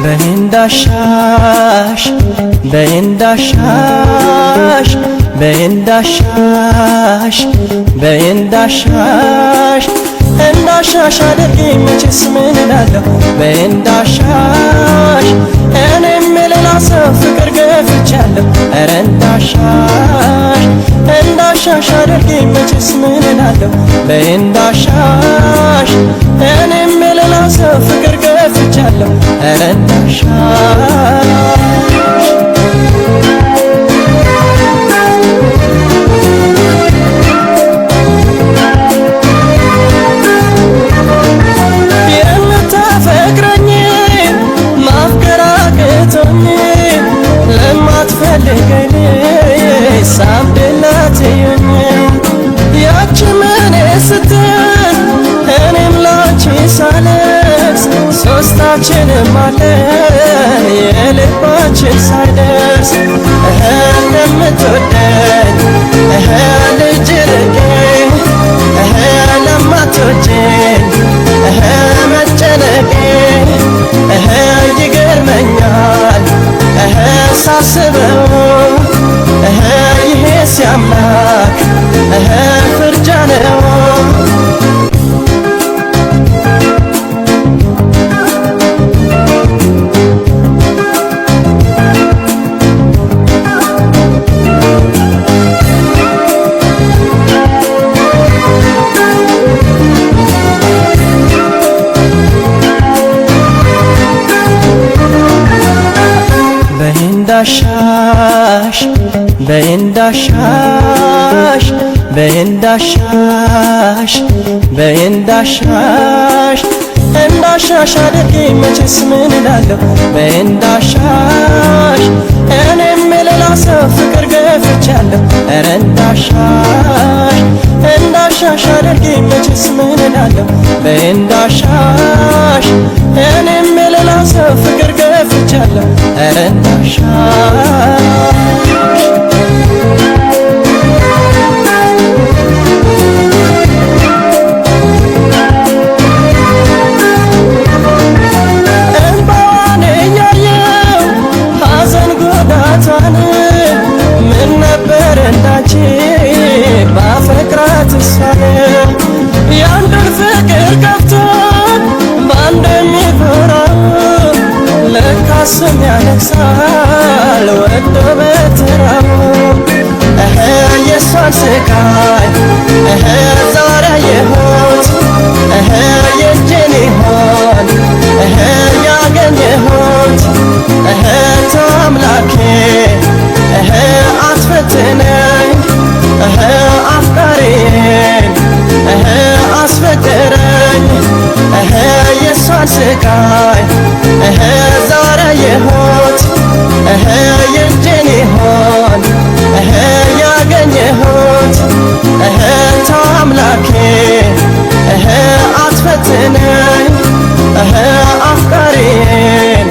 በእንዳሻሽ በእንዳሻሽ በእንዳሻሽ በእንዳሻሽ እንዳሻሽ አድርጊኝ መቼስ ምን እላለሁ በእንዳሻሽ እኔም ሌላ ሰው ፍቅር ገፍቻለሁ ኧረ እንዳሻሽ እንዳሻሽ አድርጊኝ መቼስ ምን እላለሁ በእንዳሻሽ እኔም ሌላ ሰው ፍቅር ገፍቻለሁ ኧረ እንዳሻሽ ለማትፈልገኝ ሳምድላት የኔ ያቺ ምን ስትል እኔም ላንቺ ሳለቅስ ሶስታችንም አለን የልባችን ሳይደርስ እንደምትወደኝ ልጅ ርቄ ለማትወጂኝ መጨነቄ ይገርመኛል ሳስበው ይሄ ሲያምላክ ፍርጃ ነው በእንዳሻሽ በእንዳሻሽ በእንዳሻሽ በእንዳሻሽ እንዳሻሽ አድርጊኝ መቼስ ምን እላለሁ በእንዳሻሽ እኔም ሌላ ሰው ፍቅር ገፍቻለሁ ኧረ እንዳሻሽ እንዳሻሽ አድርጊኝ መቼስ ምን እላለሁ በእንዳሻሽ እኔም ሌላ ሰው ፍቅር ገፍቻለሁ ኧረ እንዳሻሽ እንባዋን እያየው ሐዘን ጎዳቷን ምን ነበር እንዳንቺ ባፈቅራት እሷን ያንዱን ፍቅር ከፍቶ ባንድ የሚኮራው ለካስም ያለቅሳል ወዶ በተራው የሷን ስቃይ ዛሬ አየሁት የእጄን ይሆን ያገኘሁት ተው አምላኬ አትፈትነኝ አፍቃሪዬን አስፈቅረኝ የሷን ስቃይ ዛሬ አየሁት የእጄን ይሆን ያገኘሁት ተው አምላኬ አትፈትነኝ አፍቃሪዬን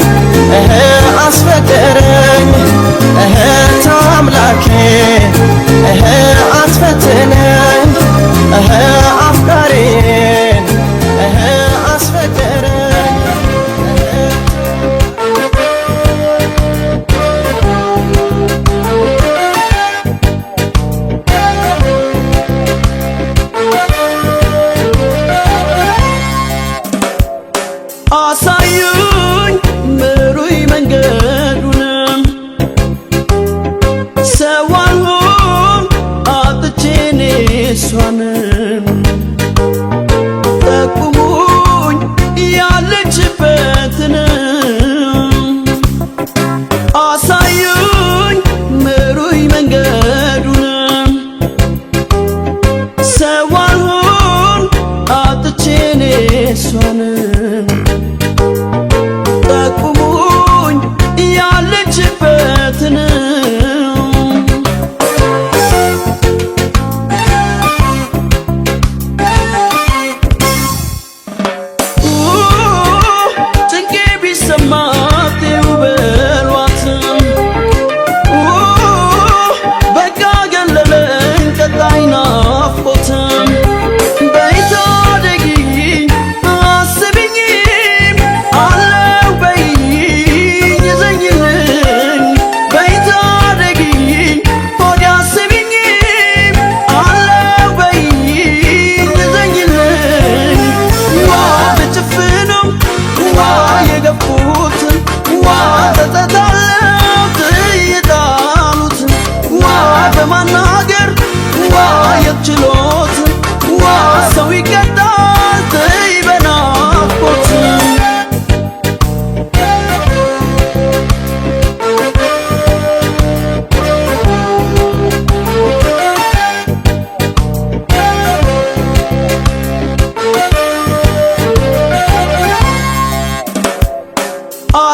አስፈቅረኝ ተው አምላኬ አትፈትነኝ አፍቃሪዬን አስፈቅረኝ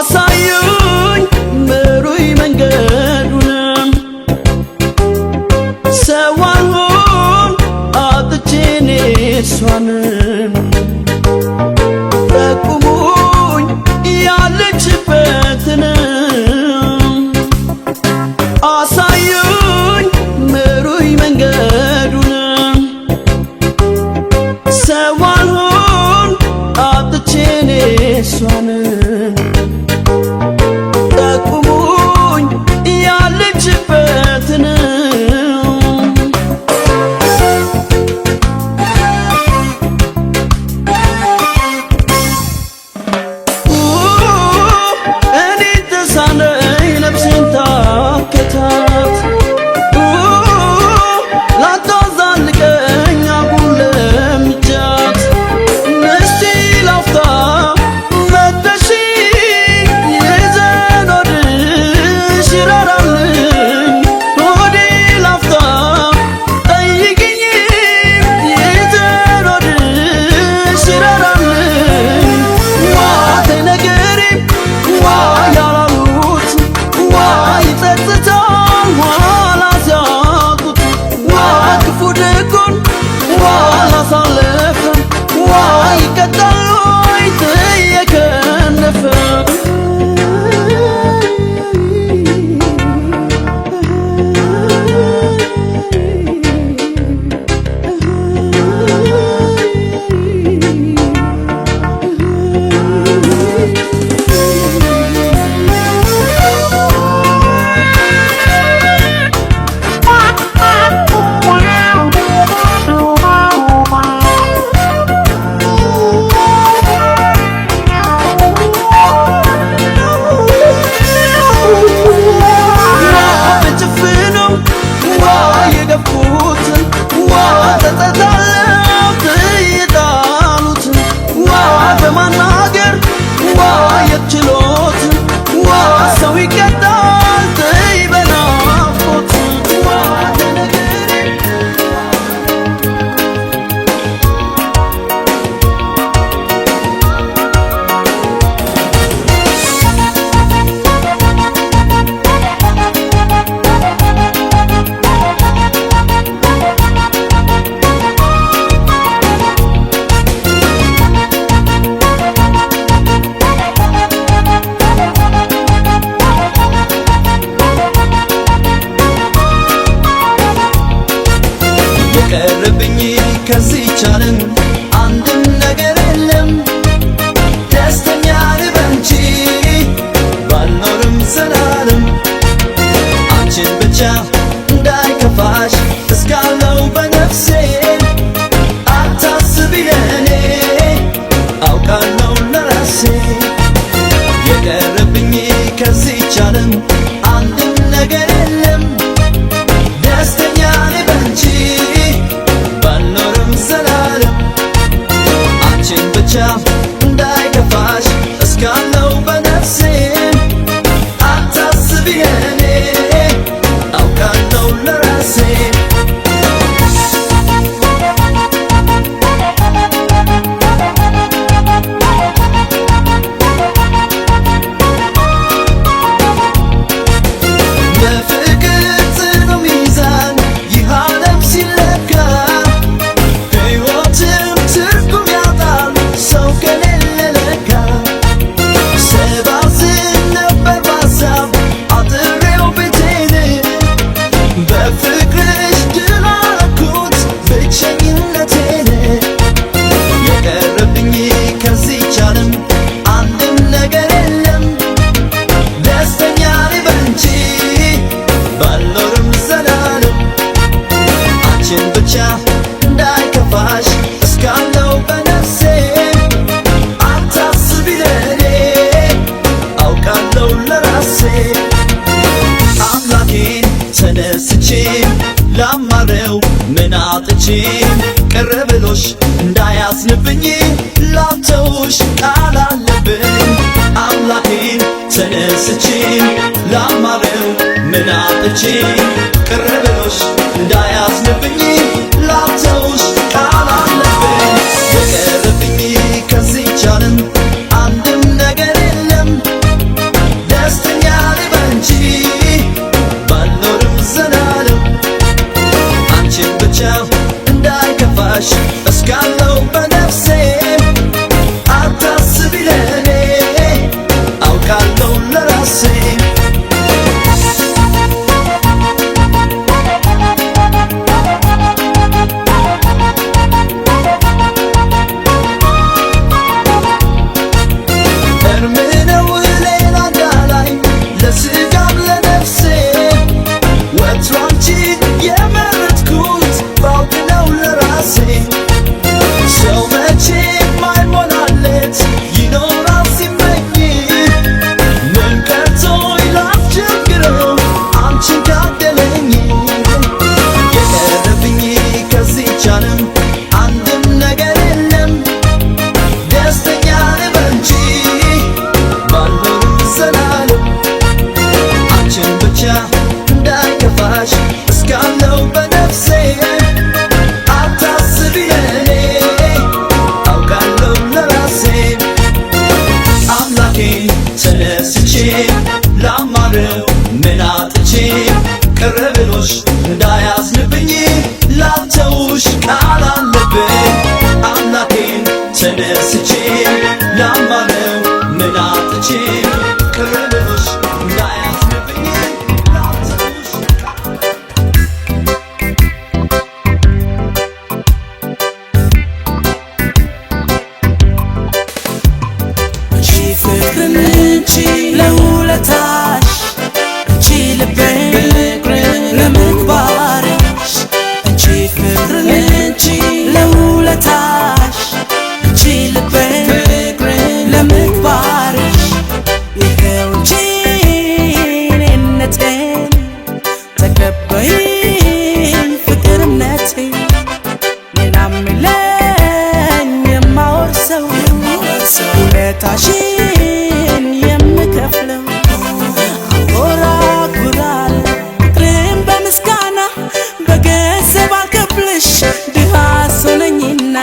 አሳዩኝ ምሩኝ መንገዱንም ሰው አልሆን አጥቼ እኔ እሷንም ጠቁሙኝ ያለችበትንም አሳዩኝ ምሩኝ መንገዱንም ሰው አልሆን አጥቼ እኔ እሷንም ጠቁሙኝ ያለችበትንም እኔ ተሳነኝ ነፍሴን ታከታት ላታዛልቀኝ አጉል ለምጃት እስቲ ላፍታ መተሽ ይዘን ወድሽ ይራራልኝ ሆዴ ላፍታ ጠይቅኝ ይዘን ወድሽ ይራራልኝ ዋ ተነገሪ ዋ ያላሉት ዋ ይጸጽታል ዋ ላስያቁት ዋ ክፉ ደጉን ዋ ላሳለፈ ዋ ይቀጣል ወይ ተየከነፈ በማናገር ዋ የችሎት ዋ ሰው ይቀጣል ተይ በናፍቆት ዋ ተነገሪ የቀረብኝ ከዚህች ዓለም አንድም ነገር የለም ደስተኛ ልበንቺ ባልኖርም ዘላለም አንቺን ብቻ እንዳይከፋሽ እስካለው በነፍሴ አታስቢ ለኔ አውቃለሁ ለራሴ የቀረብኝ ከዚህች ዓለም አንድም ነገር የለም ደስተኛ ልበንቺ ባልኖርም ዘላለም አንቺን ብቻ እንዳይከፋሽ እስካለው በነፍሴ አታስቢ ለኔ አውቃለሁ ለራሴ በፍቅር ጽኑ ሚዛን ይህ ዓለም ሲለካ ሕይወትም ትርጉም ያጣል ሰው ከሌለ ለካ ሰባዝን ነበር በሀሳብ አጥሬው ቤቴን በፍቅርሽ ድል አደረኩት ብቸኝነቴን የቀረብኝ ከዚህች ዓለም አንድም ነገር የለም ደስተኛ ነኝ በአንቺ ባልኖርም ዘላለም አንቺን ብቻ እንዳይከፋሽ እስካለው በነፍሴ አታስቢ ለኔ አውቃለሁ ለራሴ አምላኬን ተነስቼም ላማረው ምን አጥቼም ቅር ብሎሽ እንዳያዝንብኝ ላተውሽ ቃል አለብኝ አምላኬን ተነስቼም ላማረው ምን አጥቼም ቅር ብሎሽ እንዳያዝንብኝ ላተውሽ ቃል አለብኝ የቀረብኝ ከዚህች ዓለም አንድም ነገር የለም ለራሴ እርምነው ሌላ እንዳላይ ለስጋም ለነፍሴ ወትሮ አንቺን የመረጥኩት ባውቅ ነው ለራሴ ሰው መቼም አይሞላለት ይኖራል ሲመኝ ምን ቀርቶኝ ላስቸግረው አንቺን ካደለኝ የቀረብኝ ከዚህች ዓለም አንድም ነገር የለም ደስተኛ ልበል እንጂ ባልኖርም ዘላለም አንቺን ብቻ እንዳይከፋሽ እስካለው በነፍሴ አታስቢ ለኔ አውቃለሁ ለራሴ አምላኬን ተነስቼ ላማረው ምን አጥቼ ቅር ብሎሽ እንዳያዝንብኝ ላተውሽ ቃል አለብኝ አምላኬን ተነስቼ ላማረው ምን አጥቼ ቅር ብሎሽ እንዳያዝንብኝ ላተውሽ አንቺ ፍቅርን እንጂ ለውለታሽ አንቺ ልቤን ለምግባርሽ አንቺ ፍቅርን እንጂ ለውለታሽ አንቺ ልቤን ለምግባርሽ ይኸው እንጂ እኔነቴን ተቀበይኝ ፍቅር እምነቴን ሌላም የለኝ የማወርሰው ውለታሽን የምከፍለው አንጎራጉራለሁ ፍቅርን በምስጋና በገንዘብ አልከፍልሽ ድሃ ሰው ነኝና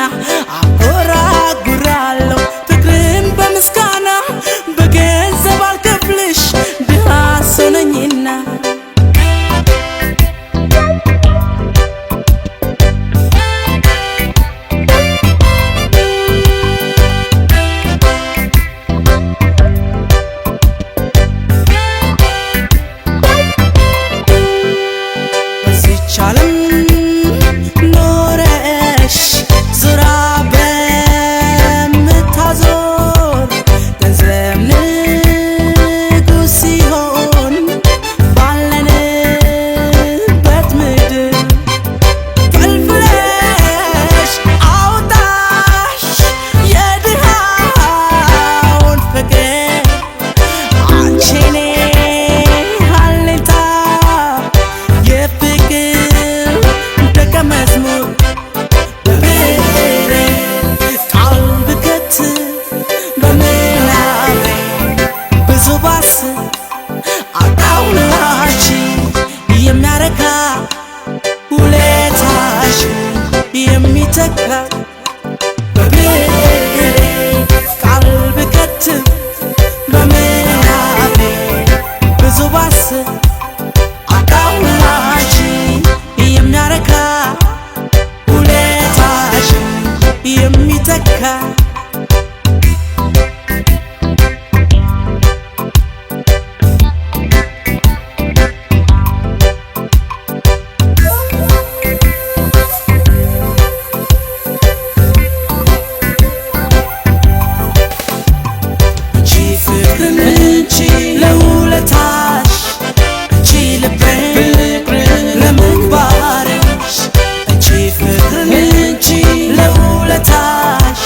አንጎራጉራለሁ ፍቅርን በምስጋና በገንዘብ አልከፍልሽ ድሃ ሰው ነኝና በዚህች ዓለም ኖረሽ ዙራ በምታዞር ገንዘብ ንጉሥ ሲሆን ባለንበት ምድር ፈልፍለሽ አውጣሽ የድሃውን ፍቅር አንቺ እኔ አለኝታ የፍቅር ደቀ መዝሙር በብሬ ቃል ብከትብ በምናቤ ብዙ ባስብ አጣውላች የሚያረካ ውለታሽ የሚተካ በብሬ ቃል ብከትብ በምናቤ ብዙ ባስብ አጣውላች የሚያረካ ውለታሽ የሚተካ አንቺ ፍቅርን እንጂ ለውለታሽ አንቺ ልቤን ለምግባርሽ አንቺ ፍቅርን እንጂ ለውለታሽ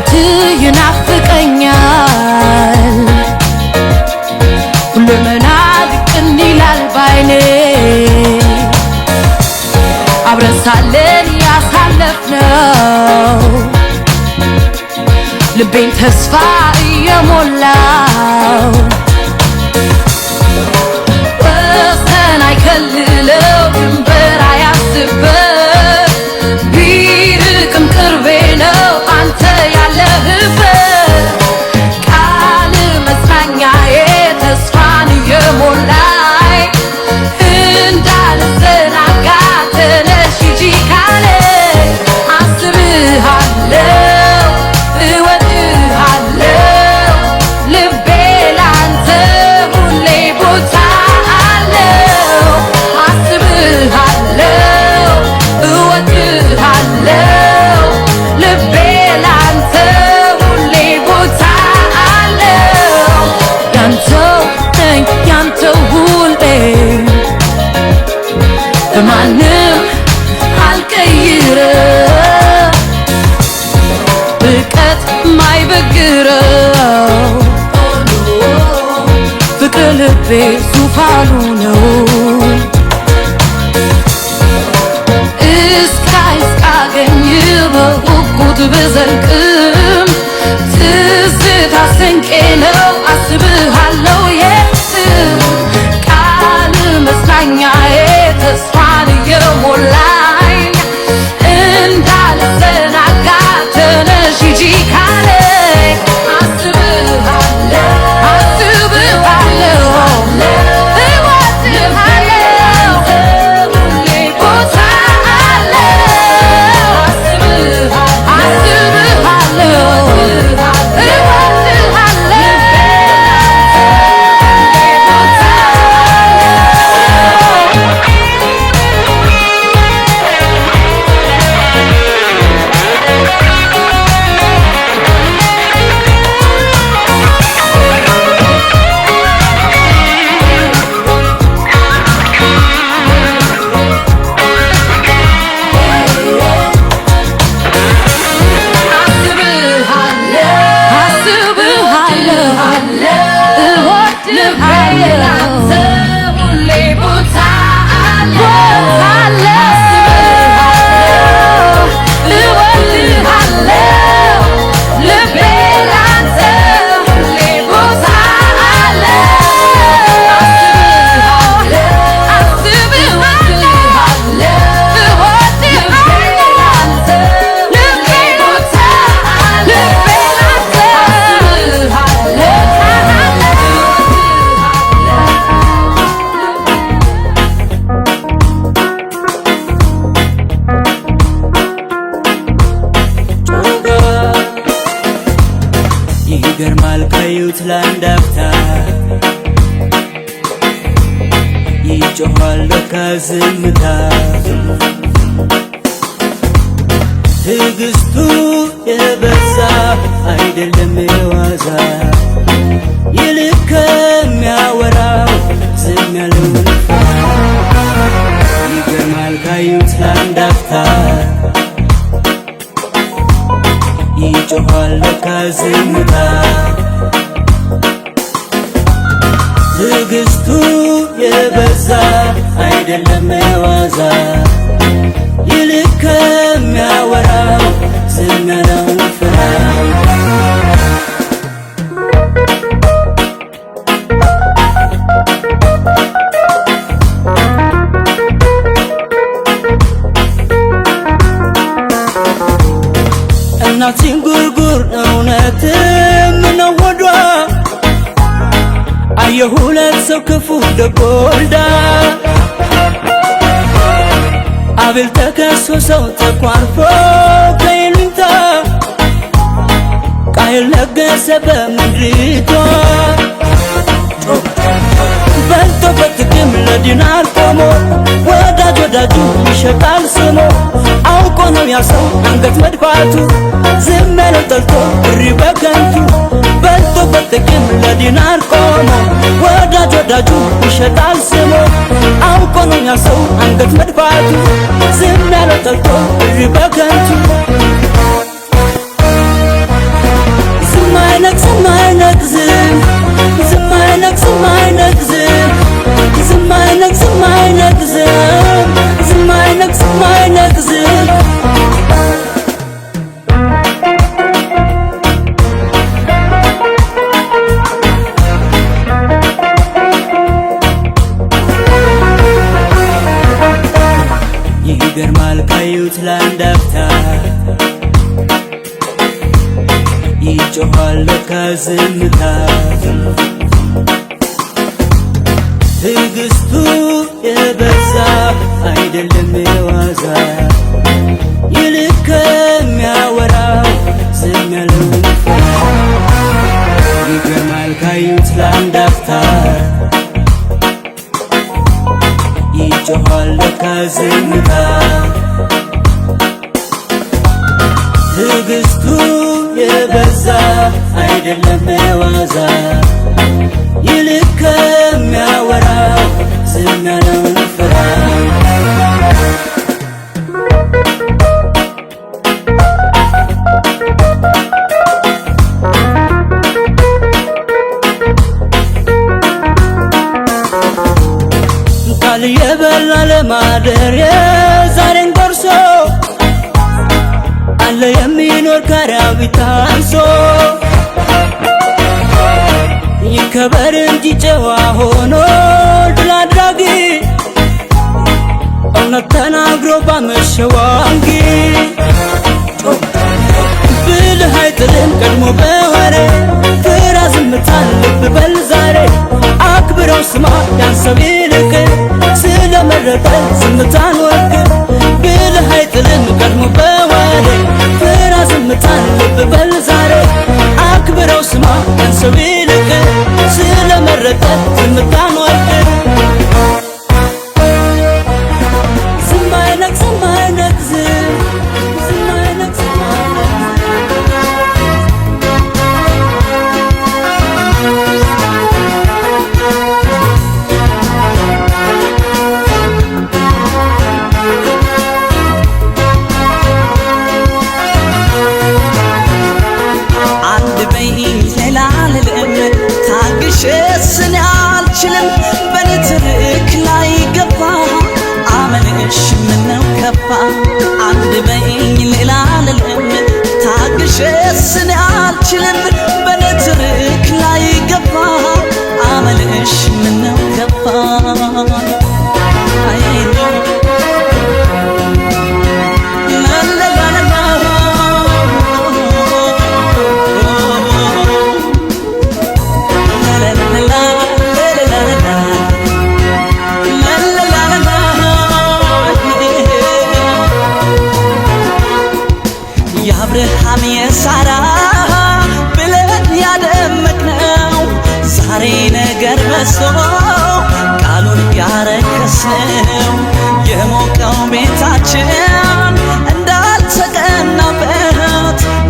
ውበት ይናፍቀኛል ሁሉምና ድቅን ይላል ባይኔ አብረን ሳለን ያሳለፍነው ልቤን ተስፋ እየሞላው ወሰን አይከልለው ድንበር አያስበት ቢርቅም ቅርቤ ነው አንተ ያለህበት ቃል መጽናኛዬ ተስፋን እየሞላኝ እንዳልዘናጋ ተነሽ ሂጂ ካለኝ አስብሃለው እወድሃለው ልቤ ላንተ ሁሌ ቦታ አለው አስብሃለው እወድሃለው ልቤ ላንተ ሁሌ ቦታ አለው ያንተው ነኝ ያንተው ሁሌ በማንም አልቀይረው ርቀት ማይበግረው ፍቅር ልቤ ዙፋኑ ነው እስካገኝ በጉጉት ብዘልቅም ትዝታ ስንቄ ነው አስብሃለው የትም ቃል መጽናኛዬ ተስፋን እየሞላኝ እንዳልዘናጋ ተነሽ ሂጂ ካለኝ አስብሃለው እወድሃለው ሁሌ ቦታ አለው አስብሃለው ይገርማል ካዩት ለአንድ አፍታ ይጮኻል ለካ ዝምታ ትዕግስቱ የበዛ አይደለም የዋዛ ይልቅ ከሚያወራው ዝም ያለውን ይገርማል ካዩት ለአንድ አፍታ ይጮኻል ለካ ዝምታ ትዕግስቱ የበዛ አይደለም የዋዛ ይልቅ ከሚያወራው ዝም ያለውን ፍራ እናት ሲንጉርጉር እውነትም ነው ወዷ አየሁለት ሰው ክፉ ደግ ወልዳ አቤል ተከሶ ሰው ተኳርፎ ከይሉኝታ ቃየል ነገሰ በምድሪቷ በልቶ በጥቅም ለዲናር ቆሞ ወዳጅ ወዳጁ ይሸጣል ስሞ አውቆ ነው ያ ሰው አንገት መድፋቱ ዝም ያለው ጠልቶ ብሪ በከንቱ በልቶ በጥቅም ለዲናር ቆሞ ወዳጅ ወዳጁ ይሸጣል ስሞ አውቆ ነው ያ ሰው አንገት መድፋቱ ዝም ያለው ጠልቶ ብሪ በከንቱ ለካ ዝምታ ትዕግስቱ የበዛ አይደለም የዋዛ ይልቅ ከሚያወራው ዝም ያለውን ይገርማል ካዩት ለአንድ አፍታ ይጮኻል ለካ ዝምታ ትዕግስቱ የበዛ አይደለም የዋዛ ይልቅ ከሚያወራው ዝም ያለውን ፍራ ቃል የበላ ለማደር የዛሬን ቆርሶ አለ የሚኖር ከአራዊት አንሶ ይከበር እንጂ ጨዋ ሆኖ ድል አድራጊ እውነት ተናግሮ ባመሸው አንጊ ብልህ አይጥልም ቀድሞ በወሬ ፍራ ዝምታን ልብ በል ዛሬ አክብረው ስማ ያን ሰው ይልቅ ስለመረጠ ዝምታን ወግ ብልህ አይጥልም ቀድሞ በወሬ ፍራ ዝምታን ልብ በል ዛሬ አክብረው ስማ ያን ሰው ይልቅ ስለመረጠ ዝምታን ወግ ዝም አይነቅ ዝም አይነቅ ዝም አይነቅ ዝም አይነቅ ታግሼስን አልችልም በንትርክ ላይ ገባ አመልሽ ምነው ከፋ አንድ በይኝ ሌላ ልልም ታግሼስን አልችልም በንትርክ ላይ ገባ አመልሽ ምነው ከፋ የአብርሃም የሳራ ብለን ያደመቅነው ዛሬ ነገር በዝቶ ቃሉን ያረከስነው የሞቀው ቤታችን እንዳልተቀናበት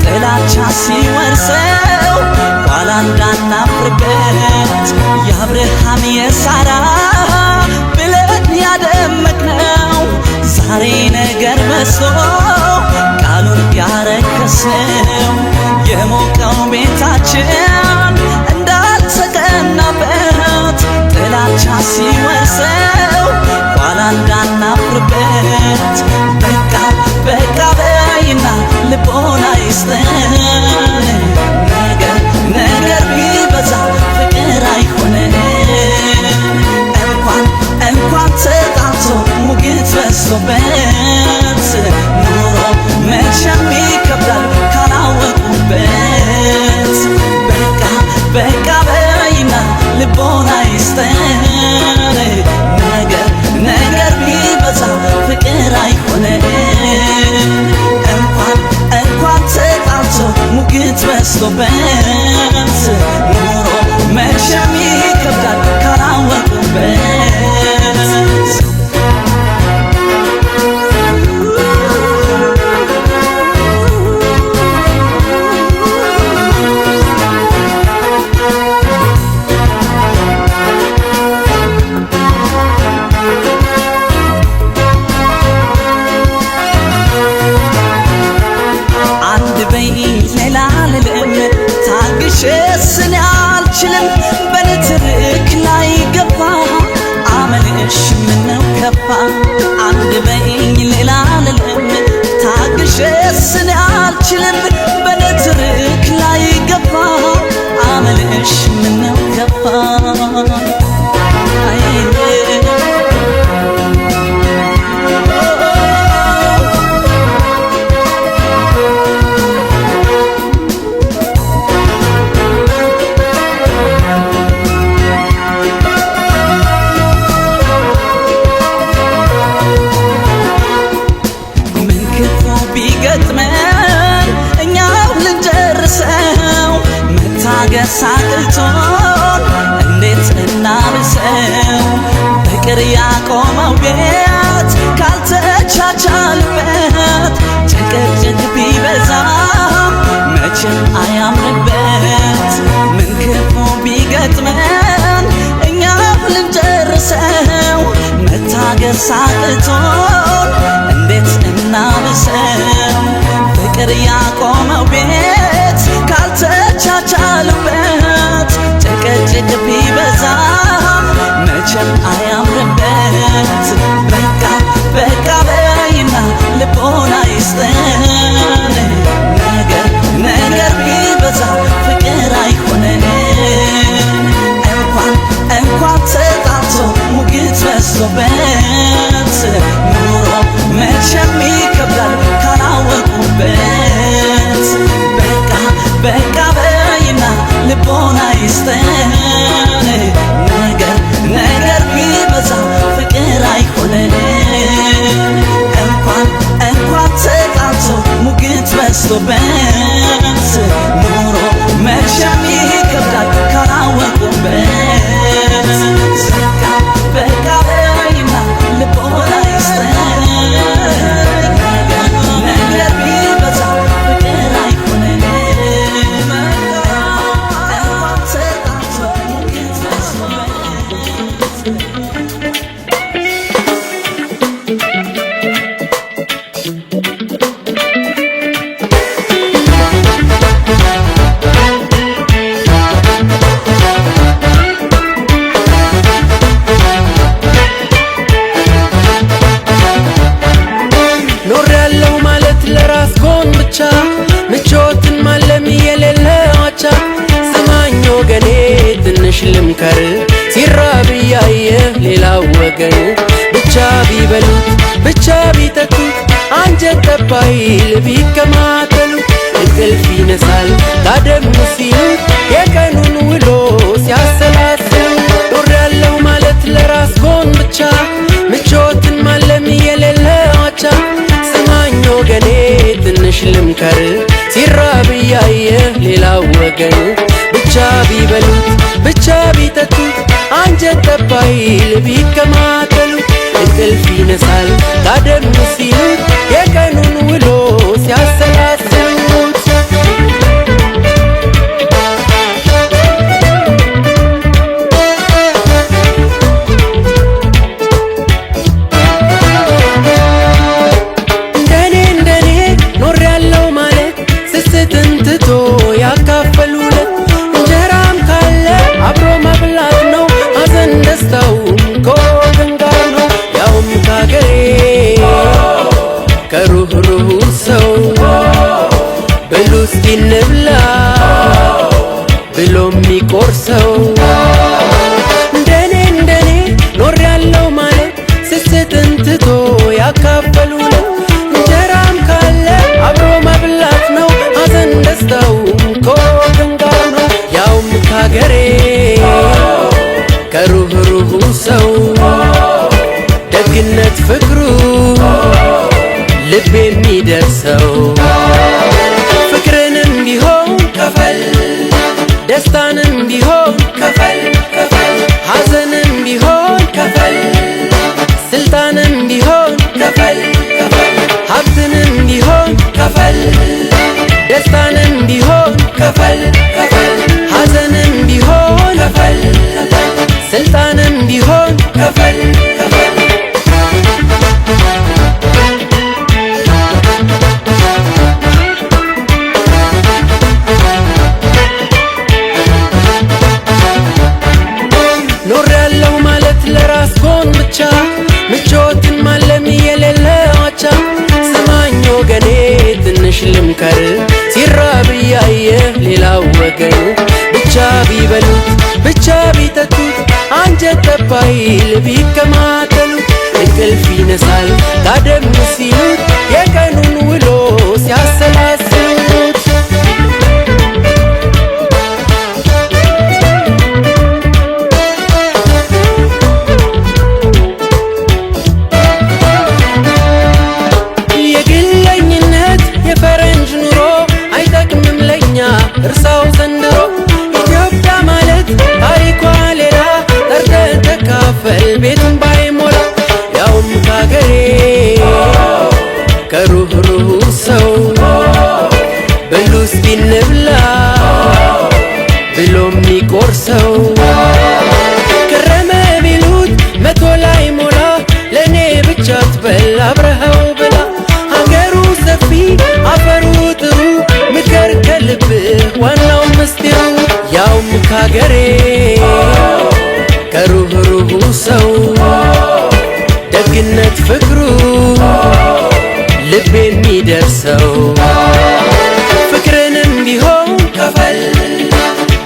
ጥላቻ ሲወርሰው ኋላ እንዳናፍርበት የአብርሃም የሳራ ብለን ያደመቅነው ዛሬ ነገር በዝቶ ቃሉን ያረከስነው የሞቀው ቤታችን እንዳልተቀናበት ጥላቻ ሲወርሰው ኋላ እንዳናፍርበት በቃ በቃ በይና ልቦና ይስጠን ነገር ቢበዛ ፍቅር አይሆነን እንኳን ተጣልቶ ሙግት በዝቶበት ኑሮ መቼም ይከብዳል ካላወቁበት በቃ በይና ልቦና ይስጠን ነገር ቢበዛ ፍቅር አይሆነን እንኳን ተጣልቶ ሙግት በዝቶበት ኑሮ መቼም ይከብዳል ካላወቁበት አንድ በይኝ ሌላ ልልም ቢገጥመን እኛው ልንጨርሰው መታገስ አቅቶን እንዴት እናብሰው ፍቅር ያቆመው ቤት ካልተቻቻልበት ጭቅጭቅ ቢበዛም መቼም አያምርበት ምን ክፉ ቢገጥመን እኛው ልንጨርሰው መታገስ አቅቶን እንዴት እናብሰው ፍቅር ያቆመው ቤት ካልተቻቻልበት ጭቅጭቅ ቢበዛም መቼም አያምርበት በቃ በቃ በይና ልቦና ይስጠን ነገር ቢበዛ ፍቅር አይሆነን እንኳን ተጣልቶ ሙግት በዝቶበት ኑሮ መቼም ይከብዳል ካላወቁበት በቃ በይና ልቦና ይስጠን ነገር ቢበዛ ፍቅር አይሆነን እንኳን ተጣልቶ ሙግት በዝቶበት ኑሮ መቼም ይከብዳል ካላወቁበት በቃ በይና ልቦና ይስጠን ነገር ቢበዛ ፍቅር አይሆነን እንኳን ተጣልቶ ሙግት በዝቶበት ምቾትን ማለም የሌለው አቻ ስማኝ ወገኔ ትንሽ ልምከር ሲራብ ያየ ሌላው ወገን ብቻ ቢበሉት ብቻ ቢጠጡት አንጀት ጠባይል ቢከማተሉት እንቅልፍ ይነሳል ታደም ሲሉት የቀኑን ውሎ ሲያሰላስሉ ኖር ያለው ማለት ለራስ ጎን ብቻ ምቾትን ማለም የሌለው አቻ ስማኝ ወገኔ ትንሽ ልምከር ሲራብ ያየ ሌላው ወገን ብቻ ቢበሉት ብቻ ቢጠጡት አንጀት ጠባይል ቢከማተሉት እንቅልፍ ይነሳል ታደም ሲሉት የቀኑን ውሎ ሲያሰላስሉት ያካፈሉለት እንጀራም ካለ አብሮ መብላት ነው ሐዘን ደስታውም ከወገን ጋር ነው ያውም ከአገሬ ከሩህሩህ ሰው ብሉ እስኪ እንብላ ብሎ የሚቆርሰው እንደኔ ኖር ያለው ማለት ስስትን ትቶ ያካፈሉለት እንጀራም ካለ አብሮ መብላት ነው ሐዘን ደስታው ከወገን ጋር ነው ያውም ከአገሬ ከሩህሩህ ሰው ደግነት ፍቅሩ ልብ የሚደርሰው ፍቅርንም ቢሆን ከፈል ደስታንም ቢሆን ከፈል ሐዘንም ቢሆን ከፈል ስልጣንም ቢሆን ከፈል ሀብትንም ቢሆን ከፈል ደስታንም ቢሆን ከፈል ሐዘንም ቢሆን ከፈል ስልጣንም ቢሆን ከፈል ኖር ያለው ማለት ለራስ ጎን ብቻ ምቾትን ማለም የሌለው አቻ ስማኝ ወገኔ ትንሽ ልምከር ሲራብ ያየ ሌላው ወገን ብቻ ቢበሉት ብቻ ቢጠጡት አንጀት ጠባይል ቢከማተሉት እንቅልፍ ይነሳል ታደም ሲሉት የቀኑን ውሎ ሲያሰላስሉት የግለኝነት እንብላ ብሎ የሚቆርሰው ከረመ ቢሉት መቶ ላይ ሞላ ለእኔ ብቻ ትበል አብረኸው ብላ ሀገሩ ሰፊ አፈሩ ጥሩ ምከር ከልብህ ዋናው ምስጢሩ ያውም ካገሬ ከሩህሩሁ ሰው ደግነት ፍቅሩ ልብ የሚደርሰው ፍቅርንም ቢሆን ከፈል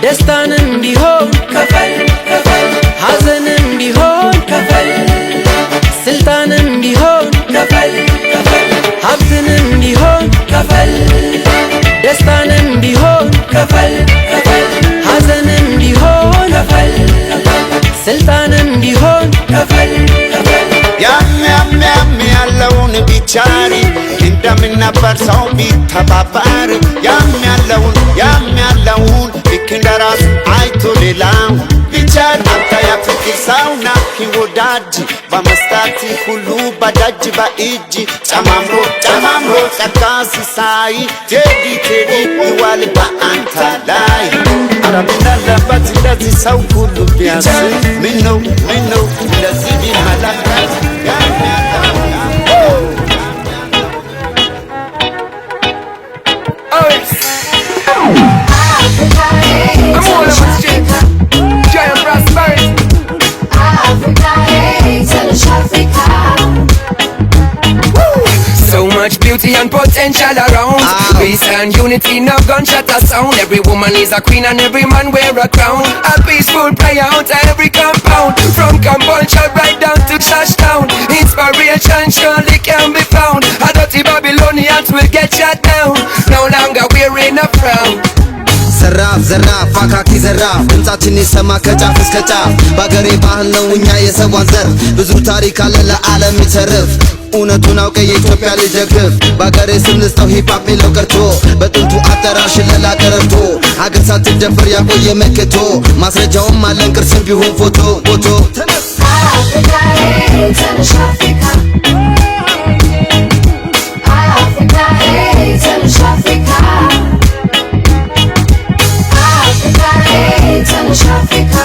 ደስታንም ቢሆን ከፈል ሐዘንም ቢሆን ከፈል ስልጣንም ቢሆን ከፈል ሀብትንም ቢሆን ከፈል ደስታንም ቢሆን ከፈል ሐዘንም ቢሆን ከፈል ስልጣንም ቢሆን ከፈል ያም ያለውን ቢቻሪ እንደምነበር ሰው ቢተባበር ያም ያለውን ልክ እንደራሱ አይቶ ሌላው ቢቻል አንተ የፍቅር ሰው ነህ ወዳጅ በመስጠት ሁሉ በደጅ በእጅ ጨማምሮ ጸጋ ሲሳይ ቴዲ ይዋል በአንተ ላይ ኧረ ምን አለበት እንደዚህ ሰው ሁሉ ቢያስብ ምነው እንደዚህ ቢመለከት I'm all over the street. Giant prosperity. Africa, hey, tell us Africa. So much beauty and potential around. Peace and unity, no gunshot a sound. Every woman is a queen and every man wear a crown. A peaceful prayer out of every compound. From Cambodia right down to Shashtown. Inspiration surely can be found. A dirty Babylonians will get shut down. No longer wearing a frown. ዘራፍ አካኪ ዘራፍ ድምፃችን ይሰማ ከጫፍ እስከ ጫፍ በአገሬ ባህል ነው እኛ የሰዋን ዘር ብዙ ታሪክ አለ ለዓለም ይተርፍ እውነቱን አውቀ የኢትዮጵያ ልጅ ደግፍ በአገሬ ስም ልስጠው ሂፓፕ ሚለው ቀርቶ በጥንቱ አጠራር ሽለላ ቀረርቶ አገር ሳትደፈር ያቆየ መክቶ ማስረጃውም አለን ቅርስም ቢሆን ፎቶ Africa, hey, tell us Africa. Africa, hey, tell us Africa. Africa, hey, tell us Africa.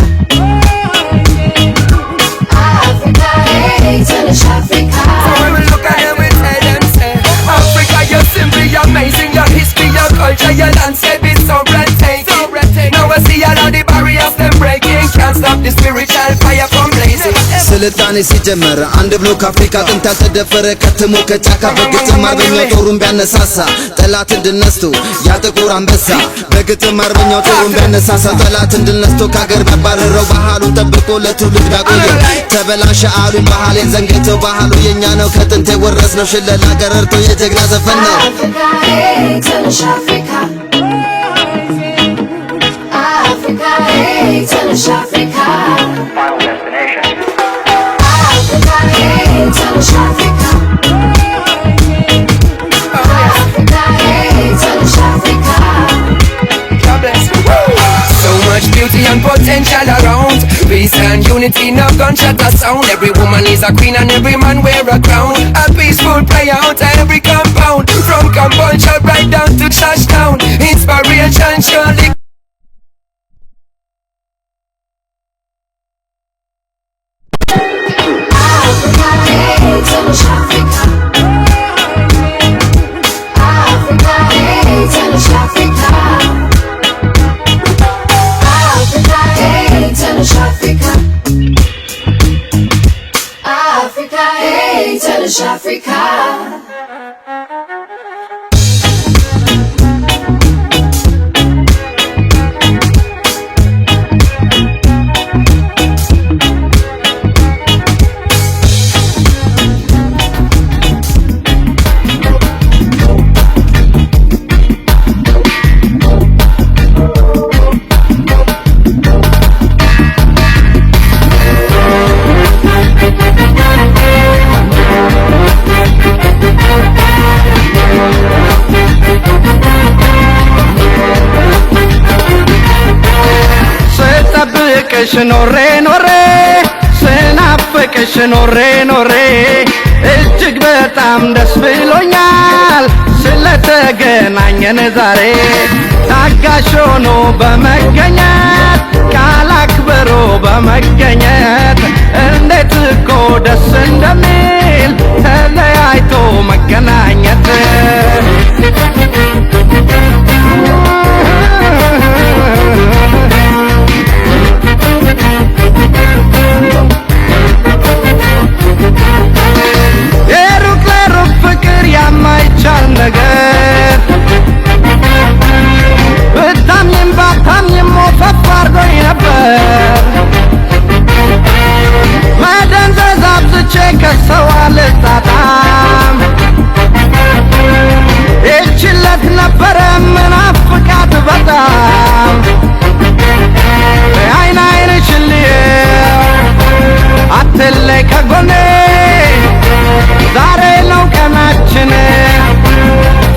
Africa, hey, tell us Africa. So when we look at them, we tell them, say, Africa, you're simply amazing. Your history, your culture, your landscape is so breathtaking. Now I see all of the barriers them breaking. Can't stop the spiritual fire from blazing. ስልጣኔ ሲጀመር አንድ ብሎክ አፍሪካ ጥንት ያልተደፈረ ከትሞ ከጫካ በግጥም አርበኛው ጦሩን ቢያነሳሳ ጠላት እንድነስቶ ያ ጥቁር አንበሳ በግጥም አርበኛው ጦሩን ቢያነሳሳ ጠላት እንድነስቶ ካገር ባባረረው ባህሉን ጠብቆ ለትውልድ ቢያቆየው ተበላሸ አሉን ባህሌን ዘንግተው ባህሉ የኛ ነው ከጥንት የወረስነው ሽለላ ቀረርቶ የጀግና ዘፈን ነው Africa, hey, tell us Africa. Africa, hey, tell us Africa. Final destination. Africa, hey, tell us Africa. Africa, hey, tell us Africa. God bless. So much beauty and potential around. Peace and unity, no gunshot a sound. Every woman is a queen and every man wear a crown. A peaceful prayer out of every compound. From Cambodia right down to Shashtown. Inspiration surely. Africa, hey, tell us Africa. Africa, hey, tell us Africa. Africa, hey, tell us Africa. Africa, hey, tell us Africa. ስጠብቅሽ ኖሬ ስናፍቅሽ ኖሬ እጅግ በጣም ደስ ብሎኛል ስለተገናኘን ዛሬ ታጋሽ ሆኖ በመገኘት ቃል አክብሮ በመገኘት እንዴት እኮ ደስ እንደሚል ተለያይቶ መገናኘት የሩቅ ለሩቅ ፍቅር ያማይቻል ነገር ብታምኝም ባታምኝም ሞፈፍ አርጎኝ ነበር መደንዘዝ አብዝቼ ከሰው አልጣጣም ይችለት ነበረ ምናፍቃት በጣም አይን አይንሽን ልየው አትለይ ከጎኔ ዛሬ ነው ቀናችን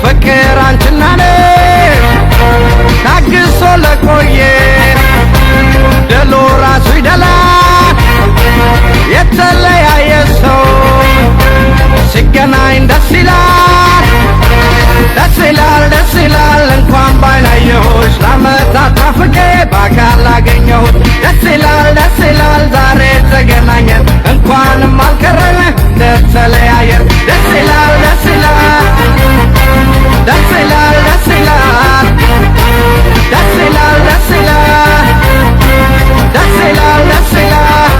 ፍቅር አንቺና እኔ ታግሶ ለቆየ ድሉ ራሱ ይደላል የተለያየ ሰው ሲገናኝ ደስ ይላል ደስ ይላል ደስ ይላል እንኳን ባይናየሁሽ ለዓመታት ናፍቄ በአካል አገኘሁት ደስ ይላል ደስ ይላል ዛሬ ተገናኘን እንኳንም አልቀረን እንደተለያየን ደስ ይላል ደስ ይላል ደስ ይላል ደስ ይላል ደስ ይላል ደስ ይላል ደስ ይላል ደስ ይላል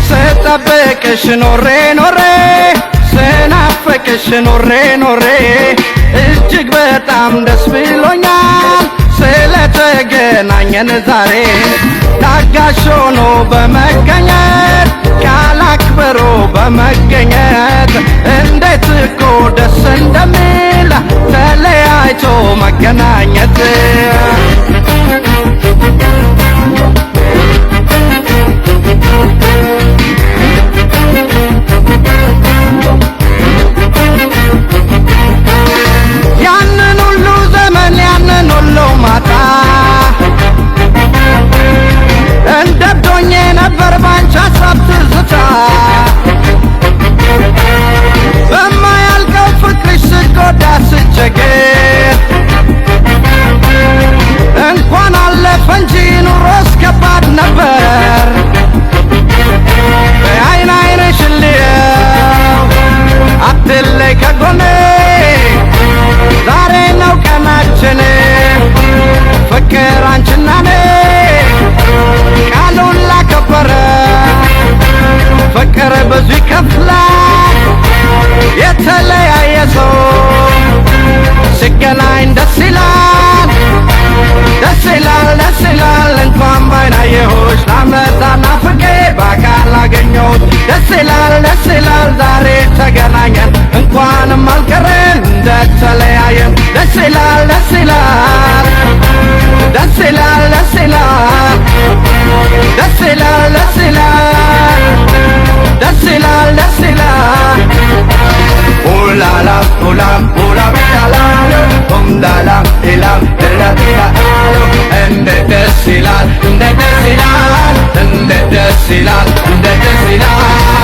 ስጠብቅሽ ኖሬ ኖሬ ስናፍቅሽ ኖሬ ኖሬ እጅግ በጣም ደስ ብሎኛል ስለተገናኘን ዛሬ ታጋሽ ሆኖ በመገኘት ቃል አክብሮ በመገኘት እንዴት እኮ ደስ እንደሚል ተለያይቶ መገናኘት ያንን ሁሉ ዘመን ያንን ሁሉ ማታ እንደብዶኜ ነበር ባንቺ ሀሳብ ትዝታ በማያልቀው ፍቅርሽ ስጎዳ ስቸገር እንኳን አለፈ እንጂ ኑሮስ ከባድ ነበር በአይን አይንሽን ልየው አትለይ ከጎኔ ዛሬ ነው ቀናችን ፍቅር አንቺና እኔ ቃሉን ላከበረ ፍቅር ብዙ ይከፍላል የተለያየ ሰው ሲገናኝ ደስ ይላል ደስ ይላል ደስ ይላል እንኳን ባይናየሁሽ ለዓመታት ናፍቄ በአካል አገኘሁት ደስ ይላል ደስ ይላል ዛሬ ተገናኘን እንኳንም አልቀረን እንደተለያየን ደስ ይላል ደስ ይላል ደስ ይላል ደስ ይላል ደስ ይላል ደስ ይላል ደስ ይላል ደስ ይላል ኡላላ ኡላም ኡላም ላላ ኡምዳላ ኢላም ደላላ እንዴት ደስ ይላል እንዴት ደስ ይላል እንዴት ደስ ይላል እንዴት ደስ ይላል